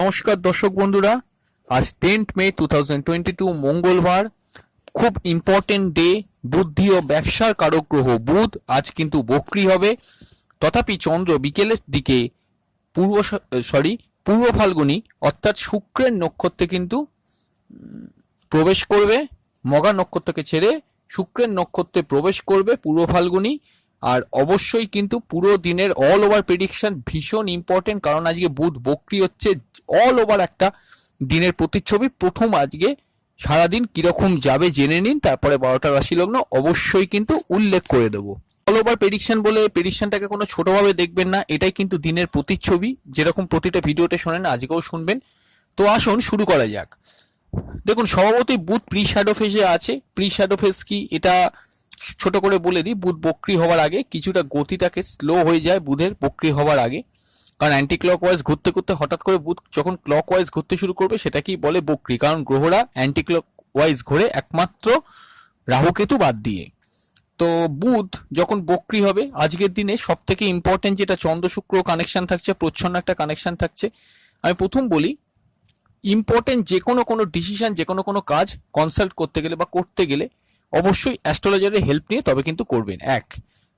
নমস্কার দর্শক বন্ধুরা, আজ 10 মে 2022 মঙ্গলবার। খুব ইম্পর্টেন্ট ডে। বুদ্ধি ও ব্যবসার কারক গ্রহ বুধ আজ কিন্তু বক্রী হবে। তথাপি চন্দ্র বিকেলের দিকে পূর্ব ফাল্গুনী অর্থাৎ শুক্রের নক্ষত্রে কিন্তু প্রবেশ করবে। মঘা নক্ষত্রকে ছেড়ে শুক্রের নক্ষত্রে প্রবেশ করবে পূর্ব ফাল্গুনী। আর অবশ্যই কিন্তু পুরো দিনের অল ওভার প্রেডিকশন ভীষণ ইম্পর্টেন্ট, কারণ আজকে বুধ বক্রী হচ্ছে। অল ওভার একটা দিনের প্রতিচ্ছবি। প্রথম আজকে সারাদিন কিরকম যাবে জেনে নিন, তারপরে 12টা রাশি লগ্ন অবশ্যই কিন্তু উল্লেখ করে দেবো। অল ওভার প্রেডিকশন বলে প্রেডিকশনটাকে কোনো ছোটভাবে দেখবেন না, এটাই কিন্তু দিনের প্রতিচ্ছবি। যেরকম প্রতিটা ভিডিওতে শোনেন আজকেও শুনবেন। তো আসুন শুরু করা যাক। দেখুন, স্বভাবতই বুধ প্রি শ্যাডো ফেজে আছে। প্রি শ্যাডো ফেজ কি এটা ছোট করে বলে দিই। বুধ বক্রী হওয়ার আগে কিছুটা গতিটাকে স্লো হয়ে যায় বুধের বক্রী হওয়ার আগে, কারণ অ্যান্টি ক্লক ওয়াইজ ঘুরতে ঘুরতে হঠাৎ করে বুধ যখন ক্লক ওয়াইজ ঘুরতে শুরু করবে সেটাকেই বলে বক্রী, কারণ গ্রহরা অ্যান্টি ক্লক ওয়াইজ ঘোরে একমাত্র রাহুকেতু বাদ দিয়ে। তো বুধ যখন বক্রী হবে আজকের দিনে সব থেকে ইম্পর্টেন্ট যেটা চন্দ্র শুক্র কানেকশন থাকছে, প্রচ্ছন্ন একটা কানেকশন থাকছে। আমি প্রথম বলি, ইম্পর্টেন্ট যে কোনো ডিসিশন, যে কোনো কাজ কনসাল্ট করতে গেলে বা করতে গেলে অবশ্যই অ্যাস্ট্রোলজারের হেল্প নিয়ে তবে কিন্তু করবেন। এক,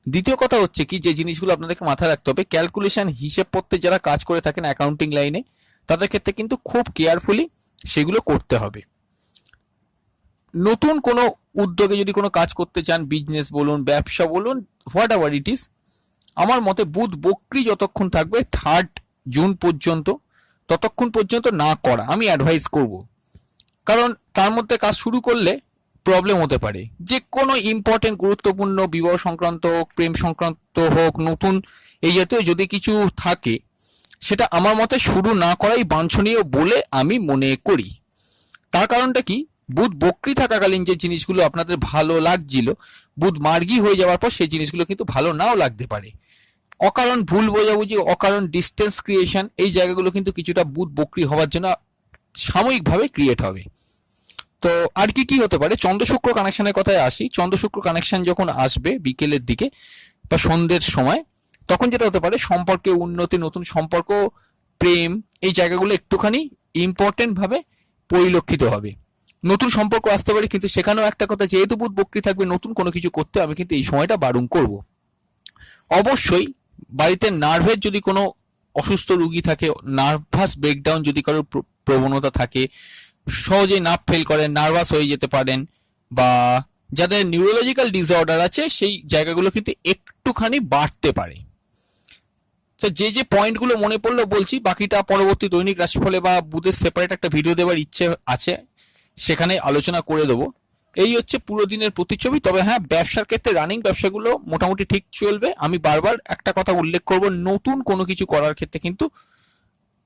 দ্বিতীয় কথা হচ্ছে কি, যে জিনিসগুলো আপনাদেরকে মাথায় রাখতে হবে, ক্যালকুলেশন হিসেব পত্রে যারা কাজ করে থাকেন অ্যাকাউন্টিং লাইনে, তাদের ক্ষেত্রে কিন্তু খুব কেয়ারফুলি সেগুলো করতে হবে। নতুন কোনো উদ্যোগে যদি কোনো কাজ করতে চান, বিজনেস বলুন, ব্যবসা বলুন, হোয়াট এভার ইট ইজ, আমার মতে বুধ বক্রী যতক্ষণ থাকবে 3 জুন পর্যন্ত, ততক্ষণ পর্যন্ত না করা আমি অ্যাডভাইস করব। কারণ তার মধ্যে কাজ শুরু করলে প্রবলেম হতে পারে। যে কোনো ইম্পর্টেন্ট গুরুত্বপূর্ণ বিবাহ সংক্রান্ত হোক, প্রেম সংক্রান্ত হোক, নতুন এই জাতীয় যদি কিছু থাকে, সেটা আমার মতে শুরু না করাই বাঞ্ছনীয় বলে আমি মনে করি। তার কারণটা কি, বুধ বক্রী থাকাকালীন যে জিনিসগুলো আপনাদের ভালো লাগছিল, বুধ মার্গী হয়ে যাওয়ার পর সেই জিনিসগুলো কিন্তু ভালো নাও লাগতে পারে। অকারণ ভুল বোঝাবুঝি, অকারণ ডিস্টেন্স ক্রিয়েশন, এই জায়গাগুলো কিন্তু কিছুটা বুধ বক্রী হওয়ার জন্য সাময়িকভাবে ক্রিয়েট হবে। তো আর কি হতে পারে, চন্দ্র শুক্র কানেকশনের কথায় আসি। চন্দ্র শুক্র কানেকশন যখন আসবে বিকেলের দিকে বা সন্ধ্যের সময়, তখন যেটা হতে পারে সম্পর্কে উন্নতি, নতুন সম্পর্ক, প্রেম, এই জায়গাগুলো একটুখানি ইম্পর্টেন্ট ভাবে পরিলক্ষিত হবে। নতুন সম্পর্ক আসতে পারে, কিন্তু সেখানেও একটা কথা, যেহেতু বুধ বক্রী থাকবে, নতুন কোনো কিছু করতে আমি কিন্তু এই সময়টা বারণ করব। অবশ্যই বাড়িতে নার্ভের যদি কোনো অসুস্থ রোগী থাকে, নার্ভাস ব্রেকডাউন যদি কারোর প্রবণতা থাকে, সহজেই নার্ভ ফেল করেন, নার্ভাস হয়ে যেতে পারেন, বা যাদের নিউরোলজিক্যাল ডিসঅর্ডার আছে, সেই জায়গাগুলো কিন্তু একটুখানি বাড়তে পারে। তো যে পয়েন্টগুলো মনে পড়লো বলছি, বাকিটা পরবর্তী দৈনিক রাশিফলে বা বুধের সেপারেট একটা ভিডিও দেওয়ার ইচ্ছে আছে, সেখানে আলোচনা করে দেবো। এই হচ্ছে পুরো দিনের প্রতিচ্ছবি। তবে হ্যাঁ, ব্যবসার ক্ষেত্রে রানিং ব্যবসাগুলো মোটামুটি ঠিক চলবে। আমি বারবার একটা কথা উল্লেখ করব, নতুন কোনো কিছু করার ক্ষেত্রে কিন্তু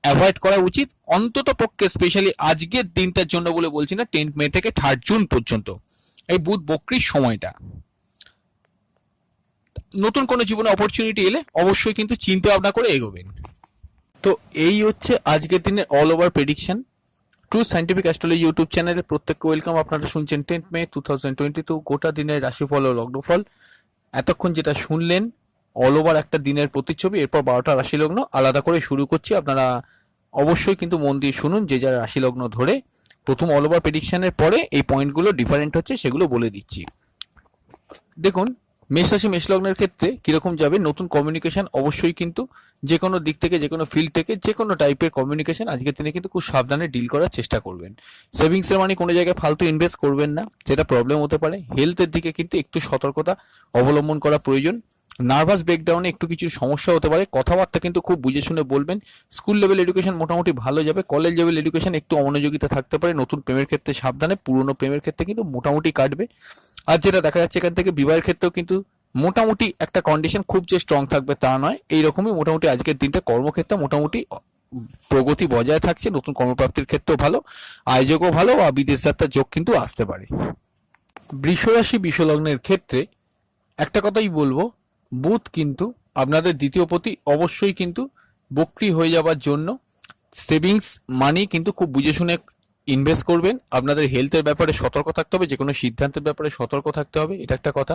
অ্যাভয়েড করা উচিত, অন্তত পক্ষে স্পেশালি আজকের দিনটার জন্য বলে বলছি না, 10 মে থেকে 3 জুন পর্যন্ত এই বুধ বক্রীর সময়টা। নতুন কোনো জীবনে অপরচুনিটি এলে অবশ্যই কিন্তু চিন্তা ভাবনা করে এগোবেন। তো এই হচ্ছে আজকের দিনের all over prediction. True scientific astrology YouTube চ্যানেলে প্রত্যেককে ওয়েলকাম। আপনারা শুনছেন 10 মে 2022 গোটা দিনের রাশিফল ও লগ্নফল। এতক্ষণ যেটা শুনলেন অল ওভার একটা দিনের প্রতিচ্ছবি, এরপর 12টা রাশি লগ্ন আলাদা করে শুরু করছি। আপনারা অবশ্যই কিন্তু মন দিয়ে শুনুন, যে যার রাশি লগ্ন ধরে। প্রথম অল ওভার প্রেডিকশনের পরে এই পয়েন্টগুলো ডিফারেন্ট হচ্ছে, সেগুলো বলে দিচ্ছি। দেখুন, মেষ রাশি মেষ লগ্নের ক্ষেত্রে কিরকম যাবে। নতুন কমিউনিকেশন অবশ্যই কিন্তু যে কোনো দিক থেকে, যে কোনো ফিল্ড থেকে, যে কোনো টাইপের কমিউনিকেশন আজকের দিনে কিন্তু খুব সাবধানে ডিল করার চেষ্টা করবেন। সেভিংসের মানে কোনো জায়গায় ফালতু ইনভেস্ট করবেন না, যেটা প্রবলেম হতে পারে। হেলথের দিকে কিন্তু একটু সতর্কতা অবলম্বন করা প্রয়োজন। নার্ভাস ব্রেকডাউনে একটু কিছু সমস্যা হতে পারে, কথাবার্তা কিন্তু খুব বুঝে শুনে বলবেন। স্কুল লেভেল এডুকেশন মোটামুটি ভালো যাবে, কলেজ লেভেল এডুকেশন একটু অমনোযোগিতা থাকতে পারে। নতুন প্রেমের ক্ষেত্রে সাবধানে, পুরনো প্রেমের ক্ষেত্রে কিন্তু মোটামুটি কাটবে। আর যেটা দেখা যাচ্ছে এখান থেকে, বিবাহের ক্ষেত্রেও কিন্তু মোটামুটি একটা কন্ডিশন, খুব যে স্ট্রং থাকবে তা নয়, এইরকমই মোটামুটি আজকের দিনটা। কর্মক্ষেত্রে মোটামুটি প্রগতি বজায় থাকছে, নতুন কর্মপ্রাপ্তির ক্ষেত্রেও ভালো, আয়োজকও ভালো, আর বিদেশ যাত্রার যোগ কিন্তু আসতে পারে। বৃষ রাশি বৃষ লগ্নের ক্ষেত্রে একটা কথাই বলবো, বুধ কিন্তু আপনাদের দ্বিতীয় পতি অবশ্যই কিন্তু বক্রী হয়ে যাওয়ার জন্য সেভিংস মানি কিন্তু খুব বুঝে শুনে ইনভেস্ট করবেন। আপনাদের হেলথের ব্যাপারে সতর্ক থাকতে হবে, যে কোনো সিদ্ধান্তের ব্যাপারে সতর্ক থাকতে হবে, এটা একটা কথা।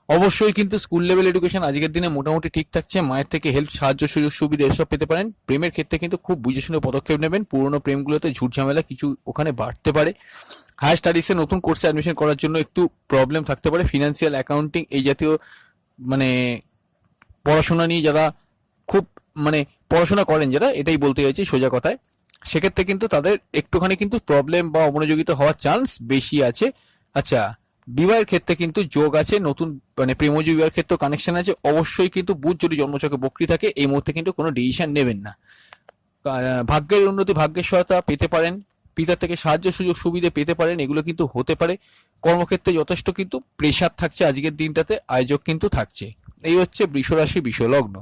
অবশ্যই কিন্তু স্কুল লেভেল এডুকেশন আজকের দিনে মোটামুটি ঠিক থাকছে। মায়ের থেকে হেল্প, সাহায্য, সুযোগ সুবিধা এসব পেতে পারেন। প্রেমের ক্ষেত্রে কিন্তু খুব বুঝে শুনে পদক্ষেপ নেবেন। পুরনো প্রেমগুলোতে ঝুট ঝামেলা কিছু ওখানে বাড়তে পারে। হায়ার স্টাডিজে নতুন কোর্সে অ্যাডমিশন করার জন্য একটু প্রবলেম থাকতে পারে। ফিনান্সিয়াল, অ্যাকাউন্টিং এই জাতীয় মানে পড়াশোনা নিয়ে যারা খুব মানে পড়াশোনা করেন যারা, এটাই বলতে চাইছি সোজা কথায়, সেক্ষেত্রে কিন্তু তাদের একটুখানি কিন্তু প্রবলেম বা অমনোযোগিতা হওয়ার চান্স বেশি আছে। আচ্ছা, বিবাহের ক্ষেত্রে কিন্তু যোগ আছে, নতুন মানে প্রেমজ বিবাহের ক্ষেত্রে কানেকশন আছে। অবশ্যই কিন্তু বুধ যদি জন্মছকে বক্রী থাকে এই মুহূর্তে কিন্তু কোনো ডিসিশন নেবেন না। ভাগ্যের উন্নতি, ভাগ্যের সহায়তা পেতে পারেন। পিতার থেকে সাহায্য, সুযোগ সুবিধা পেতে পারেন, এগুলো কিন্তু হতে পারে। কর্মক্ষেত্রে যথেষ্ট কিন্তু প্রেশার থাকছে আজকের দিনটাতে, আয়োজক কিন্তু থাকছে। এই হচ্ছে বৃষ রাশি, বৃষ লগ্ন।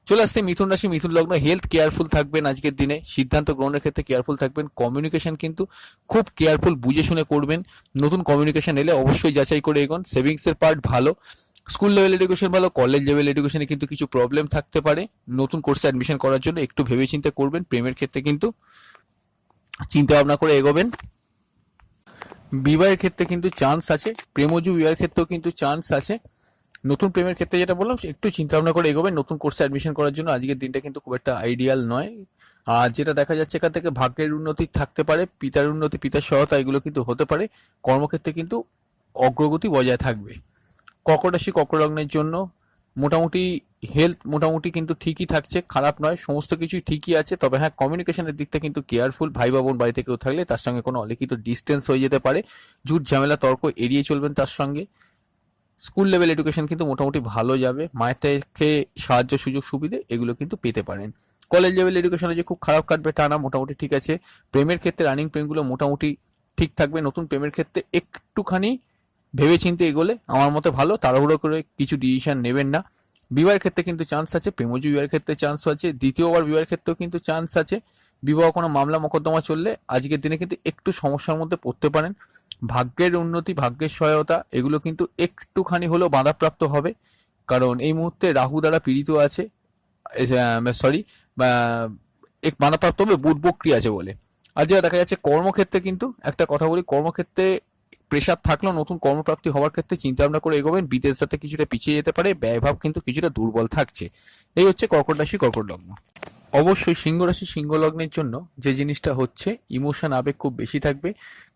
চলে আসছে মিথুন রাশি, মিথুন লগ্ন। হেলথ কেয়ারফুল থাকবেন আজকের দিনে, সিদ্ধান্ত গ্রহণের ক্ষেত্রে কেয়ারফুল থাকবেন। কমিউনিকেশন কিন্তু খুব কেয়ারফুল বুঝে শুনে করবেন। নতুন কমিউনিকেশন এলে অবশ্যই যাচাই করে এগোন। সেভিংস এর পার্ট ভালো, স্কুল লেভেল এডুকেশন ভালো, কলেজ লেভেল এডুকেশনে কিন্তু কিছু প্রবলেম থাকতে পারে। নতুন কোর্সে অ্যাডমিশন করার জন্য একটু ভেবেচিন্তে করবেন। প্রেমের ক্ষেত্রে কিন্তু চিন্তা ভাবনা করে এগোবেন। বিবাহের ক্ষেত্রে কিন্তু চান্স আছে, প্রেমজু বিবাহের ক্ষেত্রেও কিন্তু চান্স আছে। নতুন প্রেমের ক্ষেত্রে যেটা বললাম একটু চিন্তা ভাবনা করে এগোবেন। নতুন কোর্সে অ্যাডমিশন করার জন্য আজকের দিনটা কিন্তু খুব একটা আইডিয়াল নয়। আর যেটা দেখা যাচ্ছে এখান থেকে ভাগ্যের উন্নতি থাকতে পারে, পিতার উন্নতি, পিতার সহায়তা এগুলো কিন্তু হতে পারে। কর্মক্ষেত্রে কিন্তু অগ্রগতি বজায় থাকবে। কর্কট রাশি, কর্কট লগ্নের জন্য মোটামুটি হেলথ মোটামুটি কিন্তু ঠিকই থাকছে, খারাপ নয়, সমস্ত কিছুই ঠিকই আছে। তবে হ্যাঁ, কমিউনিকেশনের দিকটা কিন্তু কেয়ারফুল। ভাই বা বোন বাড়িতে কেউ থাকলে তার সঙ্গে কোনো অলিখিত ডিস্টেন্স হয়ে যেতে পারে। ঝুট ঝামেলা তর্ক এড়িয়ে চলবেন তার সঙ্গে। স্কুল লেভেল এডুকেশন কিন্তু মোটামুটি ভালো যাবে। মায়ের থেকে সাহায্য, সুযোগ সুবিধে এগুলো কিন্তু পেতে পারেন। কলেজ লেভেল এডুকেশনে যে খুব খারাপ কাটবে তা না, মোটামুটি ঠিক আছে। প্রেমের ক্ষেত্রে রানিং প্রেমগুলো মোটামুটি ঠিক থাকবে। নতুন প্রেমের ক্ষেত্রে একটুখানি ভেবেচিন্তে এগোলে আমার মতে ভালো, তাড়াহুড়ো করে কিছু ডিসিশন নেবেন না। বিবাহের ক্ষেত্রে কিন্তু চান্স আছে, প্রেমজ বিবাহের ক্ষেত্রে চান্স আছে, দ্বিতীয়বার বিবাহের ক্ষেত্রেও কিন্তু চান্স আছে। বিবাহ কোনো মামলা মোকদ্দমা চললে আজকের দিনে কিন্তু একটু সমস্যার মধ্যে পড়তে পারেন। ভাগ্যের উন্নতি, ভাগ্যের সহায়তা এগুলো কিন্তু একটুখানি হলেও বাধাপ্রাপ্ত হবে, কারণ এই মুহূর্তে রাহু দ্বারা পীড়িত আছে। সরি, এক বাধাপ্রাপ্ত হবে বুধ বক্রী আছে বলে। আর যেটা দেখা যাচ্ছে কর্মক্ষেত্রে কিন্তু একটা কথা বলি, কর্মক্ষেত্রে প্রেশার থাকলেও নতুন কর্মপ্রাপ্তি হওয়ার ক্ষেত্রে চিন্তা ভাবনা করে এগোবেন। বিদেশ যাতে কিছুটা পিছিয়ে যেতে পারে, ব্যয়ভাব কিন্তু কিছুটা দুর্বল থাকছে। এই হচ্ছে কর্কট রাশি, কর্কট লগ্ন। অবশ্যই সিংহ রাশি, সিংহ লগ্নের জন্য যে জিনিসটা হচ্ছে ইমোশন, আবেগ খুব বেশি থাকবে।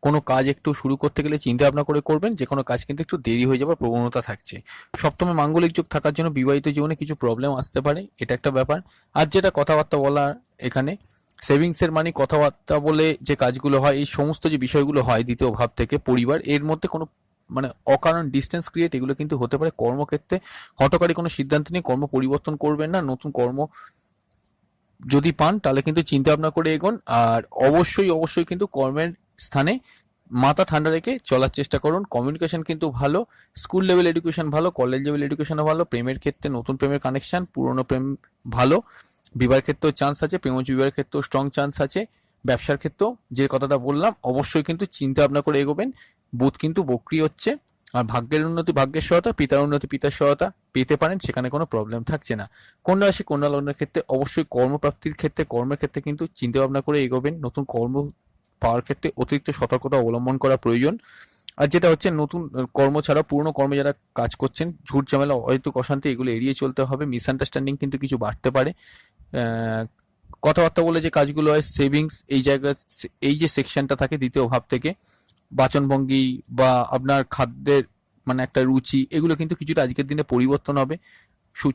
কোনো কাজ একটু শুরু করতে গেলে চিন্তা ভাবনা করে করবেন, যে কোনো কাজ কিন্তু একটু দেরি হয়ে যাওয়ার প্রবণতা থাকছে। সপ্তমে মাঙ্গলিক যোগ থাকার জন্য বিবাহিত জীবনে কিছু প্রবলেম আসতে পারে, এটা একটা ব্যাপার। আর যেটা কথাবার্তা বলার এখানে, সেভিংসের মানি কথাবার্তা বলে যে কাজগুলো হয়, এই সমস্ত যে বিষয়গুলো হয় দ্বিতীয় ভাব থেকে পরিবার, এর মধ্যে কোনো মানে অকারণ ডিস্টেন্স ক্রিয়েট এগুলো কিন্তু হতে পারে। কর্মক্ষেত্রে হঠকারী কোনো সিদ্ধান্ত নিয়ে কর্ম পরিবর্তন করবেন না। নতুন কর্ম যদি পান তাহলে কিন্তু চিন্তা ভাবনা করে এগোন। আর অবশ্যই অবশ্যই কিন্তু কর্মের স্থানে মাথা ঠান্ডা রেখে চলার চেষ্টা করুন। কমিউনিকেশন কিন্তু ভালো, স্কুল লেভেল এডুকেশন ভালো, কলেজ লেভেল এডুকেশনও ভালো। প্রেমের ক্ষেত্রে নতুন প্রেমের কানেকশন, পুরনো প্রেম ভালো। বিবাহের ক্ষেত্রেও চান্স আছে, প্রেমজ বিবাহের ক্ষেত্রেও স্ট্রং চান্স আছে। ব্যবসার ক্ষেত্রেও যে কথাটা বললাম অবশ্যই কিন্তু চিন্তা ভাবনা করে এগোবেন। বুধ কিন্তু বক্রী হচ্ছে। আর ভাগ্যের উন্নতি, ভাগ্যের সহায়তা, পিতার উন্নতি, পিতার সহায়তা পেতে পারেন, সেখানে কোনো প্রবলেম থাকছে না। কন্যা রাশি, কন্যা লগ্নের ক্ষেত্রে অবশ্যই কর্মপ্রাপ্তির ক্ষেত্রে, কর্মের ক্ষেত্রে কিন্তু চিন্তা ভাবনা করে এগোবেন। নতুন কর্ম পাওয়ার ক্ষেত্রে অতিরিক্ত সতর্কতা অবলম্বন করা প্রয়োজন। আর যেটা হচ্ছে নতুন কর্ম ছাড়া পুরনো কর্মে যারা কাজ করছেন, ঝুট ঝামেলা, অহেতুক অশান্তি এগুলো এড়িয়ে চলতে হবে। মিসআন্ডারস্ট্যান্ডিং কিন্তু কিছু বাড়তে পারে। আহ, কথাবার্তা বলে যে কাজগুলো হয়, সেভিংস এই জায়গা, এই যে সেকশনটা থাকে দ্বিতীয় ভাব থেকে, বাচনভঙ্গি বা আপনার খাদ্যের মানে একটা রুচি, এগুলো কিন্তু কিছুটা আজকের দিনে পরিবর্তন হবে।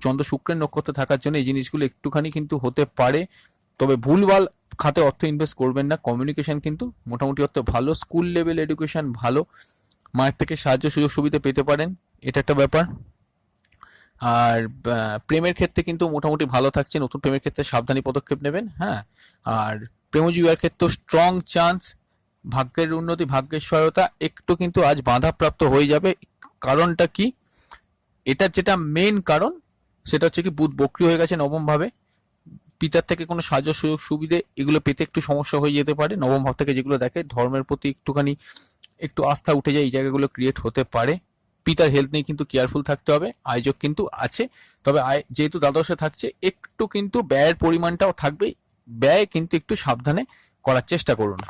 চন্দ্র শুক্রের নক্ষত্রে থাকার জন্য এই জিনিসগুলো একটুখানি কিন্তু হতে পারে। তবে ভুলভাল খাতে অর্থ ইনভেস্ট করবেন না। কমিউনিকেশন কিন্তু মোটামুটি অর্থ ভালো, স্কুল লেভেল এডুকেশন ভালো। মায়ের থেকে সাহায্য, সুযোগ সুবিধা পেতে পারেন, এটা একটা ব্যাপার। আর প্রেমের ক্ষেত্রে কিন্তু মোটামুটি ভালো থাকছে। নতুন প্রেমের ক্ষেত্রে সাবধানী পদক্ষেপ নেবেন। হ্যাঁ, আর প্রেমজ বিবাহের ক্ষেত্রে স্ট্রং চান্স। ভাগ্যের উন্নতি, ভাগ্যের সহায়তা একটু কিন্তু আজ বাধাপ্রাপ্ত হয়ে যাবে। কারণটা কি, এটার যেটা মেইন কারণ সেটা হচ্ছে কি বুধ বক্রী হয়ে গেছে নবম ভাবে। পিতার থেকে কোনো সাহায্য, সুযোগ সুবিধে এগুলো পেতে একটু সমস্যা হয়ে যেতে পারে। নবম ভাব থেকে যেগুলো দেখে ধর্মের প্রতি একটুখানি একটু আস্থা উঠে যায়, এই জায়গাগুলো ক্রিয়েট হতে পারে। পিতার হেলথ নিয়ে কিন্তু কেয়ারফুল থাকতে হবে। আয়োজক কিন্তু আছে, তবে আয় যেহেতু দ্বাদশে থাকছে একটু কিন্তু ব্যয়ের পরিমাণটাও থাকবে। ব্যয় কিন্তু একটু সাবধানে করার চেষ্টা করুন।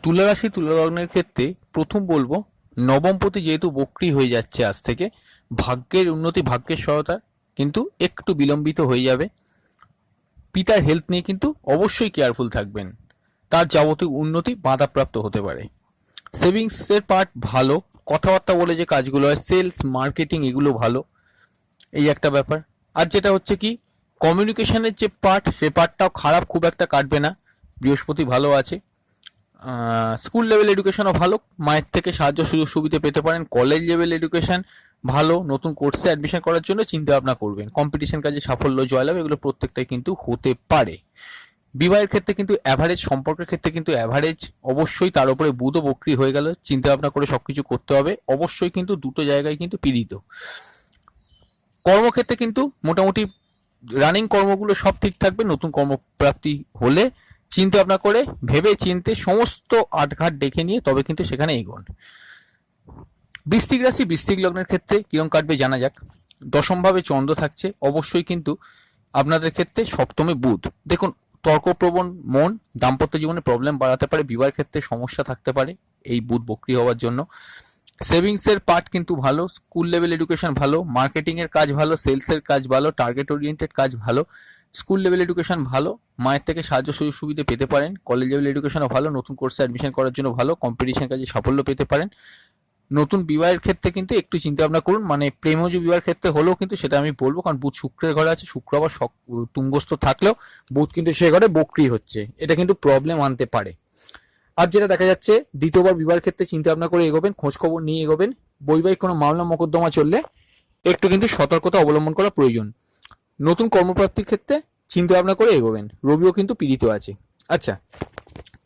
তুলা রাশি, তুলা লগ্নের ক্ষেত্রে প্রথম বলবো নবমপতি যেহেতু বক্রী হয়ে যাচ্ছে আজ থেকে, ভাগ্যের উন্নতি, ভাগ্যের সহায়তা কিন্তু একটু বিলম্বিত হয়ে যাবে। পিতার হেলথ নিয়ে কিন্তু অবশ্যই কেয়ারফুল থাকবেন, তার যাবতীয় উন্নতি বাধাপ্রাপ্ত হতে পারে। সেভিংসের পার্ট ভালো, কথাবার্তা বলে যে কাজগুলো হয়, সেলস মার্কেটিং এগুলো ভালো, এই একটা ব্যাপার। আর যেটা হচ্ছে কি, কমিউনিকেশনের যে পার্ট, সে পার্টটাও খারাপ খুব একটা কাটবে না, বৃহস্পতি ভালো আছে। স্কুল লেভেল এডুকেশনও ভালো, মায়ের থেকে সাহায্য সুযোগ সুবিধা পেতে পারেন। কলেজ লেভেল এডুকেশন ভালো, নতুন কোর্সে অ্যাডমিশন করার জন্য চিন্তা ভাবনা করবেন। কম্পিটিশন কাজে সাফল্য, জয়লাভ এগুলো প্রত্যেকটাই কিন্তু হতে পারে। বিবাহের ক্ষেত্রে কিন্তু অ্যাভারেজ, সম্পর্কের ক্ষেত্রে কিন্তু অ্যাভারেজ অবশ্যই, তার উপরে বুধও বক্রী হয়ে গেল, চিন্তা ভাবনা করে সবকিছু করতে হবে অবশ্যই, কিন্তু দুটো জায়গায় কিন্তু পীড়িত। কর্মক্ষেত্রে কিন্তু মোটামুটি রানিং কর্মগুলো সব ঠিক থাকবে, নতুন কর্মপ্রাপ্তি হলে চিন্তা ভাবনা করে ভেবে চিনতে সমস্ত আটঘাট দেখে নিয়ে তবে কিন্তু সেখানে এগোন। বৃশ্চিক রাশি, বৃশ্চিক লগ্নের ক্ষেত্রে কিরম কাটবে জানা যাক। দশমভাবে চন্দ্র থাকছে, অবশ্যই কিন্তু আপনাদের ক্ষেত্রে সপ্তমে বুধ। দেখুন, তর্কপ্রবণ মন দাম্পত্য জীবনে প্রবলেম বাড়াতে পারে, বিবাহের ক্ষেত্রে সমস্যা থাকতে পারে এই বুধ বক্রী হওয়ার জন্য। সেভিংসের পার্ট কিন্তু ভালো, স্কুল লেভেল এডুকেশন ভালো, মার্কেটিং এর কাজ ভালো, সেলসের কাজ ভালো, টার্গেট ওরিয়েন্টেড কাজ ভালো। স্কুল লেভেল এডুকেশন ভালো, মায়ের থেকে সাহায্য সুযোগ সুবিধা পেতে পারেন। কলেজ লেভেল এডুকেশনও ভালো, নতুন কোর্সে অ্যাডমিশন করার জন্য ভালো, কম্পিটিশন কাজে সাফল্য পেতে পারেন। নতুন বিবাহের ক্ষেত্রে কিন্তু একটু চিন্তা ভাবনা করুন, মানে প্রেমজ বিবাহের ক্ষেত্রে হলেও কিন্তু সেটা আমি বলবো, কারণ বুধ শুক্রের ঘরে আছে, শুক্র আবার তুঙ্গস্থ থাকলেও বুধ কিন্তু সে ঘরে বক্রী হচ্ছে, এটা কিন্তু প্রবলেম আনতে পারে। আর যেটা দেখা যাচ্ছে, দ্বিতীয়বার বিবাহের ক্ষেত্রে চিন্তা ভাবনা করে এগোবেন, খোঁজ খবর নিয়ে এগোবেন। বৈবাহিক কোনো মামলা মোকদ্দমা চললে একটু কিন্তু সতর্কতা অবলম্বন করা প্রয়োজন। নতুন কর্মপ্রাপ্তির ক্ষেত্রে চিন্তা ভাবনা করে এগোবেন, রবিও কিন্তু পীড়িত আছে। আচ্ছা,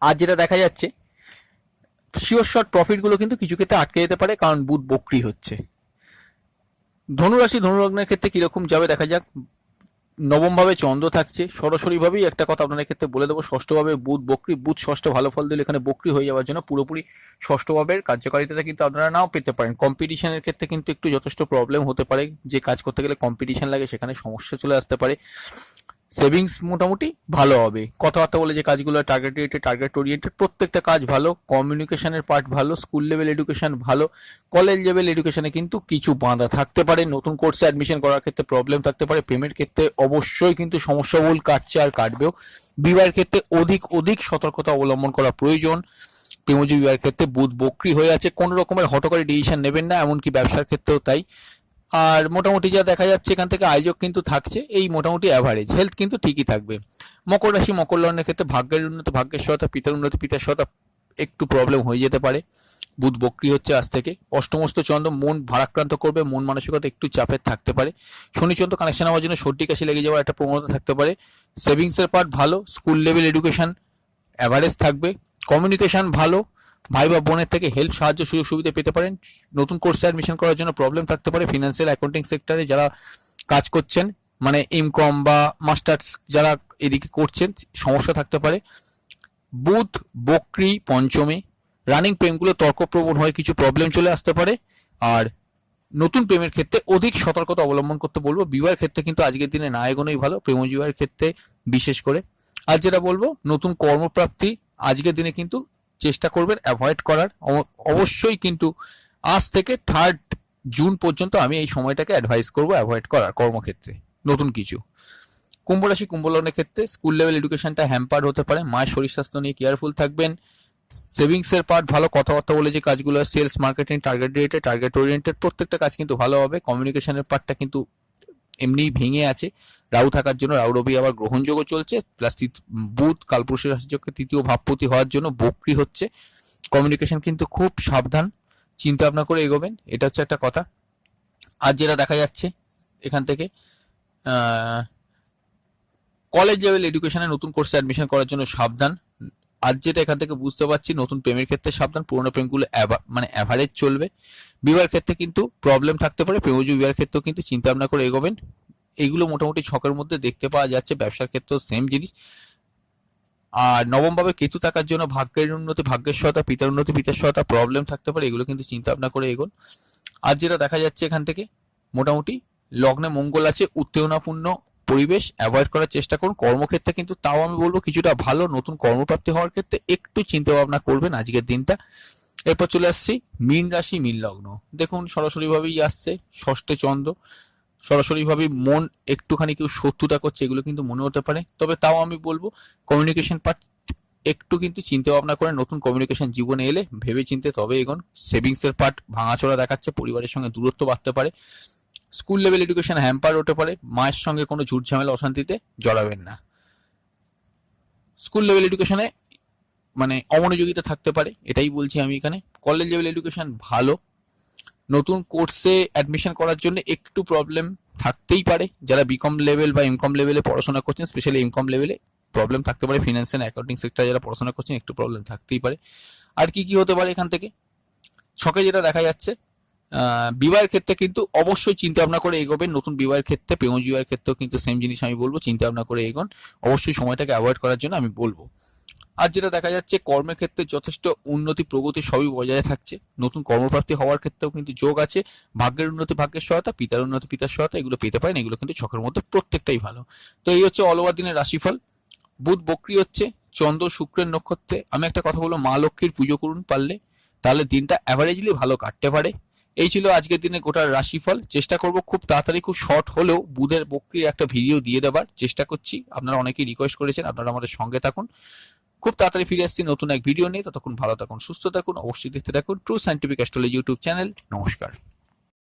আর যেটা দেখা যাচ্ছে, শিওর শর্ট প্রফিট গুলো কিন্তু কিছু ক্ষেত্রে আটকে যেতে পারে, কারণ বুধ বক্রী হচ্ছে। ধনুরাশি, ধনুলগ্নের ক্ষেত্রে কিরকম যাবে দেখা যাক। নবম ভাবে চন্দ্র থাকছে, সরাসরি ভাবেই একটা কথা আপনাদের ক্ষেত্রে বলে দেবো, ষষ্ঠ ভাবে বুধ বক্রী, বুধ ষষ্ঠ ভালো ফল দিলে এখানে বক্রী হয়ে যাওয়ার জন্য পুরোপুরি ষষ্ঠ ভাবের কার্যকারিতাটা কিন্তু আপনারা নাও পেতে পারেন। কম্পিটিশনের ক্ষেত্রে কিন্তু একটু যথেষ্ট প্রবলেম হতে পারে, যে কাজ করতে গেলে কম্পিটিশন লাগে সেখানে সমস্যা চলে আসতে পারে। সেভিংস মোটামুটি ভালো হবে, কথাবার্তা বলে যে কাজগুলো টার্গেট ওরিয়েন্টেড প্রত্যেকটা কাজ ভালো। কমিউনিকেশনের পার্ট ভালো, স্কুল লেভেল এডুকেশন ভালো, কলেজ লেভেল এডুকেশনে কিন্তু কিছু বাধা থাকতে পারে, নতুন কোর্সে অ্যাডমিশন করার ক্ষেত্রে প্রবলেম থাকতে পারে, পেমেন্টের ক্ষেত্রে অবশ্যই কিন্তু সমস্যাবহুল কাটছে আর কাটবেও। বিবাহের ক্ষেত্রে অধিক অধিক সতর্কতা অবলম্বন করা প্রয়োজন। প্রেমজি বিবাহের ক্ষেত্রে বুধ বক্রী হয়ে আছে, কোনো রকমের হঠকারী ডিসিশন নেবেন না, এমনকি ব্যবসার ক্ষেত্রেও তাই। আর মোটামুটি যা দেখা যাচ্ছে এখান থেকে আয়োজক কিন্তু থাকছে এই মোটামুটি অ্যাভারেজ, হেলথ কিন্তু ঠিকই থাকবে। মকর রাশি, মকর লগ্নের ক্ষেত্রে ভাগ্যের উন্নতি, ভাগ্যের সহায়তা, পিতার উন্নতি, পিতার সহায়তা একটু প্রবলেম হয়ে যেতে পারে। বুধ বক্রী হচ্ছে আজ থেকে। অষ্টমস্ত চন্দ্র মন ভারাক্রান্ত করবে, মন মানসিকতা একটু চাপের থাকতে পারে। শনি চন্দ্র কানেকশন হওয়ার জন্য সর্দি কাশি লেগে যাওয়ার একটা প্রবণতা থাকতে পারে। সেভিংসের পার্ট ভালো, স্কুল লেভেল এডুকেশন অ্যাভারেজ থাকবে, কমিউনিকেশন ভালো, ভাই বা বোনের থেকে হেল্প, সাহায্য, সুযোগ সুবিধা পেতে পারেন। নতুন কোর্সে অ্যাডমিশন করার জন্য প্রবলেম থাকতে পারে। ফিনান্সিয়াল অ্যাকাউন্টিং সেক্টরে যারা কাজ করছেন, মানে এমকম বা মাস্টার্স যারা এদিকে করছেন, সমস্যা থাকতে পারে। বুধ বক্রী পঞ্চমে, রানিং প্রেমগুলো তর্কপ্রবণ হয়ে কিছু প্রবলেম চলে আসতে পারে। আর নতুন প্রেমের ক্ষেত্রে অধিক সতর্কতা অবলম্বন করতে বলবো। বিবাহের ক্ষেত্রে কিন্তু আজকের দিনে না এগোনোই ভালো, প্রেম বিবাহের ক্ষেত্রে বিশেষ করে। আর যেটা বলবো, নতুন কর্মপ্রাপ্তি আজকের দিনে কিন্তু চেষ্টা করবেন অ্যাভয়েড করার, অবশ্যই কিন্তু আজ থেকে 3 জুন পর্যন্ত আমি এই সময়টাকে অ্যাডভাইস করবো অ্যাভয়েড করার কর্মক্ষেত্রে নতুন কিছু। কুম্ভ রাশি, কুম্ভ লগ্নের ক্ষেত্রে স্কুল লেভেল এডুকেশনটা হ্যাম্পার হতে পারে, মায়ের শরীর স্বাস্থ্য নিয়ে কেয়ারফুল থাকবেন। সেভিংসের পার্ট ভালো, কথাবার্তা বলে যে কাজগুলো, সেলস মার্কেটিং, টার্গেট ওরিয়েন্টেড প্রত্যেকটা কাজ কিন্তু ভালো হবে। কমিউনিকেশনের পার্টটা কিন্তু এমনি ভেঙে আছে, রাহু থাকার জন্য, রাহু রবি আবার গ্রহণযোগ্য চলছে, প্লাস বুধ কালপুরুষের রাশিচক্রে তৃতীয় ভাবপতি হওয়ার জন্য বক্রী হচ্ছে। কমিউনিকেশন কিন্তু খুব সাবধান, চিন্তা ভাবনা করে এগোবেন, এটা হচ্ছে একটা কথা। আর যেটা দেখা যাচ্ছে এখান থেকে, কলেজ লেভেল এডুকেশনে নতুন কোর্সে অ্যাডমিশন করার জন্য সাবধান। আজ যেটা এখান থেকে বুঝতে পারছি, নতুন প্রেমের ক্ষেত্রে সাবধান, পুরোনো প্রেমগুলো মানে অ্যাভারেজ চলবে। বিবাহের ক্ষেত্রে কিন্তু প্রবলেম থাকতে পারে, প্রেমজ বিবাহের ক্ষেত্রেও কিন্তু চিন্তা ভাবনা করে এগোবেন। এইগুলো মোটামুটি ছকের মধ্যে দেখতে পাওয়া যাচ্ছে। ব্যবসার ক্ষেত্রেও সেম জিনিস। আর নবম ভাবে কেতু থাকার জন্য ভাগ্যের উন্নতি, ভাগ্যের সহায়তা, পিতার উন্নতি, পিতার সহায়তা প্রবলেম থাকতে পারে, এগুলো কিন্তু চিন্তা ভাবনা করে এগোন। আর যেটা দেখা যাচ্ছে এখান থেকে, মোটামুটি লগ্নে মঙ্গল আছে, উত্তেজনাপূর্ণ পরিবেশ অ্যাভয়েড করার চেষ্টা করুন। কর্মক্ষেত্রে কিন্তু তাও আমি বলবো কিছুটা ভালো, নতুন কর্মপ্রাপ্তি হওয়ার ক্ষেত্রে একটু চিন্তা ভাবনা করবেন আজকের দিনটা। এরপর চলে আসছি মীন রাশি মীন লগ্ন। দেখুন সরাসরি ভাবেই আসছে ষষ্ঠে চন্দ্র, সরাসরি ভাবে মন একটুখানি কেউ শত্রুতা করছে এগুলো কিন্তু মনে হতে পারে। তবে তাও আমি বলবো কমিউনিকেশন পার্ট একটু কিন্তু চিন্তা ভাবনা করে নতুন কমিউনিকেশন জীবনে এলে ভেবে চিন্তে তবে এগোন। সেভিংস এর পার্ট ভাঙাচোরা দেখাচ্ছে, পরিবারের সঙ্গে দূরত্ব বাড়তে পারে, স্কুল লেভেল এডুকেশন হ্যাম্পার হতে পারে, মায়ের সঙ্গে কোনো ঝুট ঝামেলা অশান্তিতে জড়াবেন না। স্কুল লেভেল এডুকেশনে মানে অমনোযোগিতা থাকতে পারে, এটাই বলছি আমি এখানে। কলেজ লেভেল এডুকেশন ভালো, নতুন কোর্সে অ্যাডমিশন করার জন্য একটু প্রবলেম থাকতেই পারে। যারা বিকম লেভেল বা এমকম লেভেলে পড়াশোনা করছেন, স্পেশালি এমকম লেভেলে প্রবলেম থাকতে পারে। ফিনান্স এন্ড অ্যাকাউন্টিং সেক্টরে যারা পড়াশোনা করছেন একটু প্রবলেম থাকতেই পারে। আর কি কি হতে পারে এখান থেকে ছকে যেটা দেখা যাচ্ছে, বিবাহের ক্ষেত্রে কিন্তু অবশ্যই চিন্তা ভাবনা করে এগোবেন। নতুন বিবাহের ক্ষেত্রে, প্রেম বিবাহের ক্ষেত্রেও কিন্তু সেম জিনিস আমি বলবো, চিন্তা ভাবনা করে এগোন। অবশ্যই সময়টাকে অ্যাভয়েড করার জন্য আমি বলবো। আর যেটা দেখা যাচ্ছে কর্মের ক্ষেত্রে যথেষ্ট উন্নতি প্রগতি সবই বজায় থাকছে। নতুন কর্মপ্রাপ্তি হওয়ার ক্ষেত্রেও কিন্তু যোগ আছে। ভাগ্যের উন্নতি ভাগ্যের সহায়তা, পিতার উন্নতি পিতার সহায়তা, এগুলো পেতে পারেন। এগুলো কিন্তু ছকের মধ্যে প্রত্যেকটাই ভালো। তো এই হচ্ছে অল ওভার দিনের রাশিফল। বুধ বক্রী হচ্ছে চন্দ্র শুক্রের নক্ষত্রে। আমি একটা কথা বলবো, মা লক্ষ্মীর পুজো করুন পারলে, তাহলে দিনটা অ্যাভারেজলি ভালো কাটতে পারে। এই ছিল আজকের দিনে গোটা রাশিফল। চেষ্টা করব খুব তাড়াতাড়ি, খুব শর্ট হলেও বুধের বক্রীর একটা ভিডিও দিয়ে দেবার চেষ্টা করছি। আপনারা অনেকেই রিকোয়েস্ট করেছেন, আপনারা আমাদের সঙ্গে থাকুন। খুব তাড়াতাড়ি ফিরে আসছি নতুন এক ভিডিও নিয়ে। ততক্ষণ ভালো থাকুন, সুস্থ থাকুন, অবশ্যই দেখতে থাকুন true scientific astrology YouTube channel. নমস্কার।